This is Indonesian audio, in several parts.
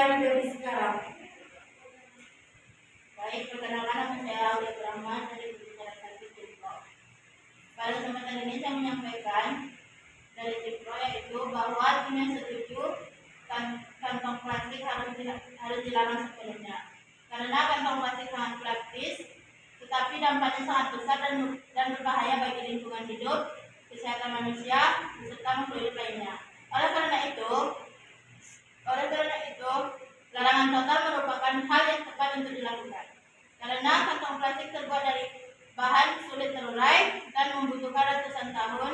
mulai dari sekarang. Baik, perkenalkan nama saya Aulia Brahma dari Bicara Sakti Timpro. Pada kesempatan ini saya menyampaikan dari Timpro yaitu bahwa timnya setuju kantong plastik harus dilarang sepenuhnya. Karena kantong plastik sangat praktis, tetapi dampaknya sangat besar dan berbahaya bagi lingkungan hidup, kesehatan manusia, serta makhluk hidup lainnya. Oleh karena itu, larangan total merupakan hal yang tepat untuk dilakukan. Karena kantong plastik terbuat dari bahan sulit terurai dan membutuhkan ratusan tahun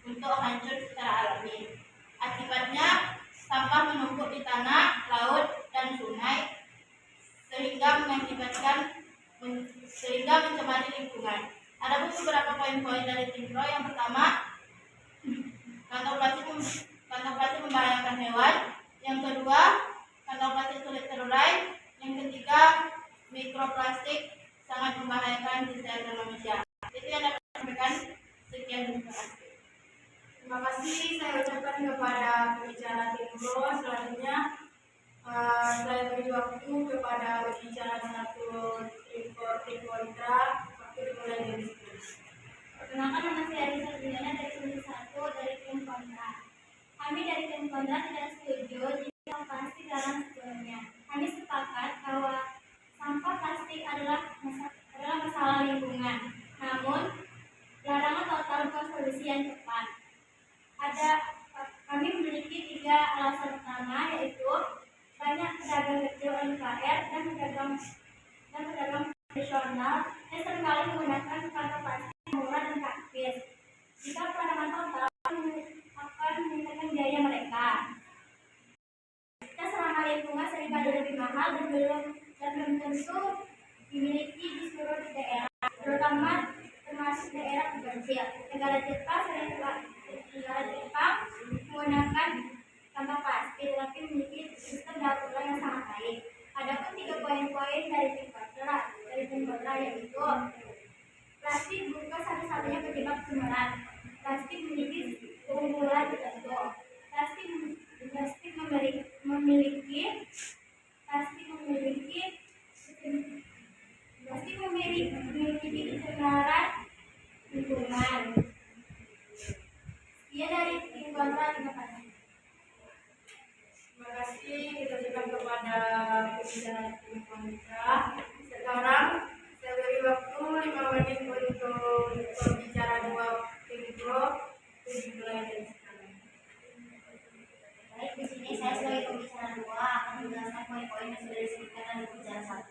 untuk hancur secara alami. Akibatnya, sampah menumpuk di tanah, laut, dan sungai sehingga mencemari lingkungan. Ada beberapa poin-poin dari Timpro. Yang pertama, kantong plastik membahayakan hewan. Yang kedua, kantong plastik sulit terurai. Yang ketiga, mikroplastik sangat membahayakan kesehatan manusia. Itu yang dapat saya sampaikan. Sekian, terima kasih. Terima kasih saya ucapkan kepada pembicara Timpro. Selanjutnya saya beri waktu kepada pembicara satu tim kontra. Waktu dimulai dari sini. Perkenalkan, nama saya Risa Juliana dari Komisi 1 dari tim kontra. Kami dari tim kontra tidak setuju jika plastik dilarang sepenuhnya. Kami sepakat bahwa sampah plastik adalah masalah lingkungan. Namun, larangan total bukan solusi yang tepat. Kami memiliki 3 alasan utama, yaitu banyak pedagang kecil UMKM dan pedagang tradisional yang seringkali menggunakan kantong plastik yang murah dan praktis. Jika larangan total akan meningkatkan biaya mereka. Kita selama lingkungan seringkali lebih mahal dan belum tentu dimiliki di seluruh daerah, termasuk daerah terpencil. Negara Jepang menggunakan kantong plastik tetapi memiliki sistem daur ulang yang sangat baik. Adapun 3 poin-poin dari tim kontra yaitu plastik bukan satu-satunya penyebab pencemaran. Plastik memiliki keunggulan tertentu. Plastik memiliki pencemaran lingkungan. Ia dari tim kontra. Terima kasih. Terima kasih kita berikan kepada pembicara tim kontra. Sekarang saya beri waktu 5 menit untuk pembicara 2 tim pro. Dimulai dari sekarang. Baik, di sini saya sebagai pembicara 2 akan menjelaskan poin-poin yang sudah disebutkan dalam pembicara 1.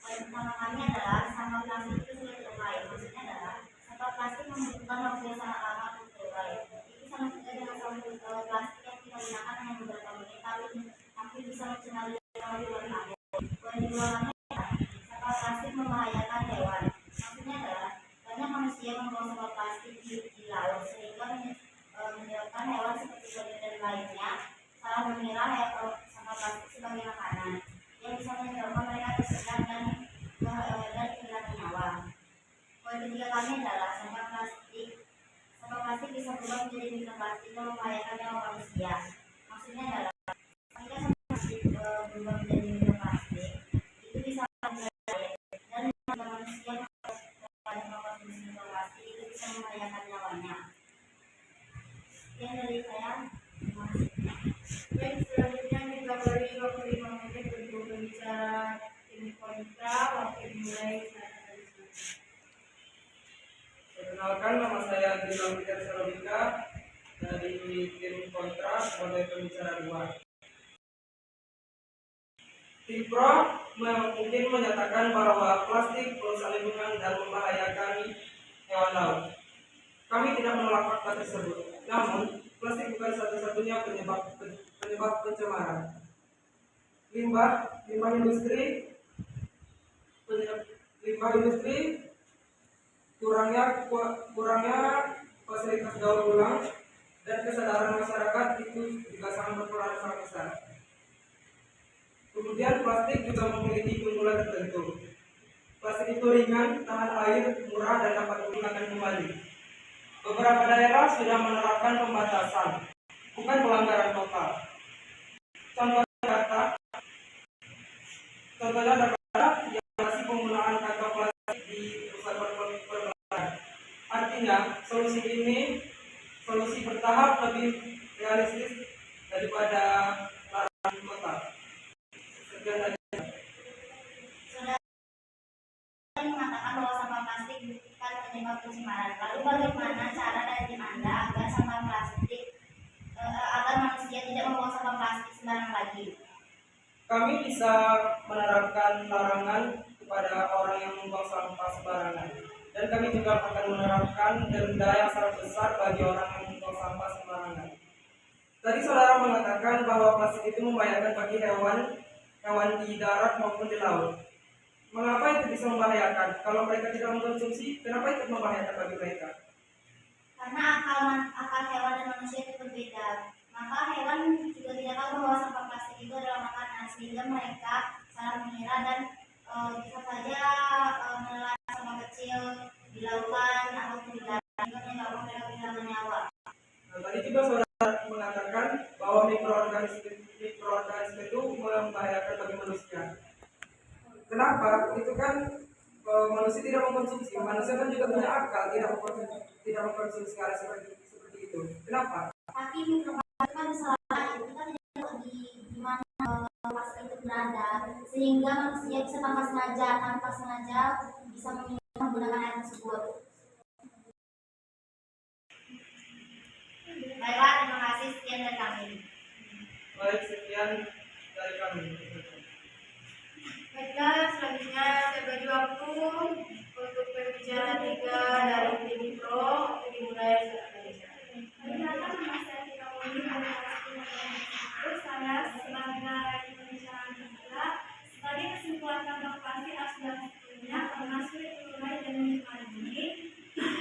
Poin pertama kami adalah sampah plastik itu sulit terurai. Maksudnya adalah sampah plastik membutuhkan waktu yang sangat lama untuk terurai. Itu sama juga dengan sampah plastik yang kita gunakan hanya beberapa menit, tapi bisa mencemari lingkungan hidup. Poin kedua kami adalah sampah plastik membahayakan hewan. Maksudnya adalah banyak manusia membuang sampah plastik di laut sehingga menyebabkan hewan seperti kuda dan lainnya salah mengira sampah plastik sebagai makanan yang bisa menyebabkan mereka tersedak dan kehilangan nyawa. Poin ketiga kami adalah sampah plastik bisa berubah menjadi mikroplastik yang membahayakan nyawa manusia. Maksudnya adalah ketika sampah plastik berubah menjadi mikroplastik, itu bisa membahayakan dan jika manusia mengkonsumsi mikroplastik itu bisa membahayakan nyawanya. Sekian dari saya. Terima kasih. Baik, selanjutnya kita beri waktu 5 menit untuk berbicara tim kontra. Waktu dimulai saat dari sini. Perkenalkan, nama saya Andika Peter Sarobika dari tim kontra sebagai pembicara 2. Tim pro mungkin menyatakan bahwa plastik merusak lingkungan dan membahayakan hewan laut. Kami tidak menolak fakta tersebut. Namun, plastik bukan satu-satunya penyebab pencemaran. Limbah industri, kurangnya fasilitas daur ulang dan kesadaran masyarakat itu juga sangat berperan sangat besar. Kemudian plastik juga memiliki keunggulan tertentu. Plastik itu ringan, tahan air, murah, dan dapat digunakan kembali. Beberapa daerah sudah menerapkan pembatasan, bukan pelanggaran total. Contoh Contohnya adalah yang masih penggunaan kantong plastik di perusahaan perbankan. Artinya, solusi ini solusi bertahap lebih realistis daripada larangan total. Sekian dari Saya mengatakan bahwa sampah plastik bukan penyebab pencemaran. Lalu bagaimana cara dari Anda agar sampah plastik agar manusia tidak membuang sampah plastik sembarang lagi? kami bisa menerapkan larangan kepada orang yang membuang sampah sembarangan. Dan kami juga akan menerapkan denda yang sangat besar bagi orang yang membuang sampah sembarangan. Tadi saudara mengatakan bahwa plastik itu membahayakan bagi hewan di darat maupun di laut. Mengapa itu bisa membahayakan? Kalau mereka tidak mengkonsumsi, kenapa itu membahayakan bagi mereka? Karena akal hewan dan manusia itu berbeda. Maka hewan juga tidak tahu bahwa sampah plastik itu adalah makanan, sehingga mereka salah mengira dan bisa saja menelan sampah kecil di lautan atau di darat, sehingga menyebabkan mereka kehilangan nyawa. Nah, tadi juga saudara mengatakan bahwa mikroorganisme itu membahayakan bagi manusia. Kenapa? Itu kan manusia tidak mengkonsumsi. Manusia kan juga punya akal, tidak mengkonsumsi hal seperti itu. Kenapa? Tapi mikroplastik kan salah, kita tidak tahu di mana plastik itu berada, sehingga manusia bisa tanpa sengaja bisa menggunakan air tersebut. Baiklah, terima kasih, sekian dari kami. Baik, sekian dari kami. Baiklah, selanjutnya saya bagi waktu untuk pembicara 3 dari tim pro. Dimulai Indonesia. Bagaimana menasihati kaum ini agar itu saya sebagai pembicara kedua sebagai kesimpulan kantong plastik asuhan sebelumnya karena sulit mengurai dan menikmati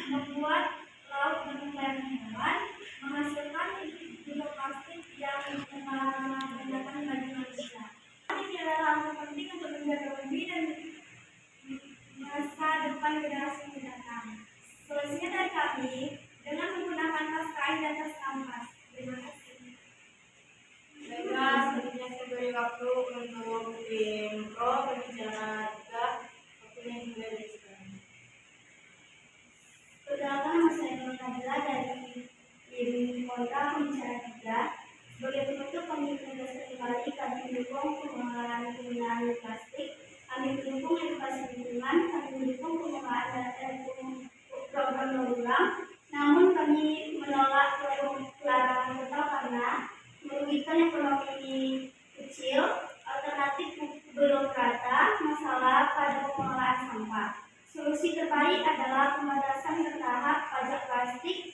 membuat laut dan pelayanan hewan menghasilkan mikroplastik yang membahayakan bagi manusia. Ini adalah langkah penting untuk menjaga bumi dan masa depan generasi mendatang. Solusinya dari kami dengan menggunakan tas kain dan tas kanvas. Terima kasih. Baiklah, selanjutnya saya beri waktu untuk tim pro pembicara 3. Waktunya dimulai dari sekarang. Perkenalkan, nama saya Nur Nabila dari tim kontra pembicara 3. Sebagai penutup, kami menegaskan kembali kami mendukung pengelolaan penggunaan plastik, kami mendukung edukasi lingkungan, kami mendukung pengelolaan program berulang. Namun kami menolak larangan total karena merugikan ekonomi kecil, alternatif belum rata, masalah pada pengelolaan sampah. Solusi terbaik adalah pembatasan bertahap pajak plastik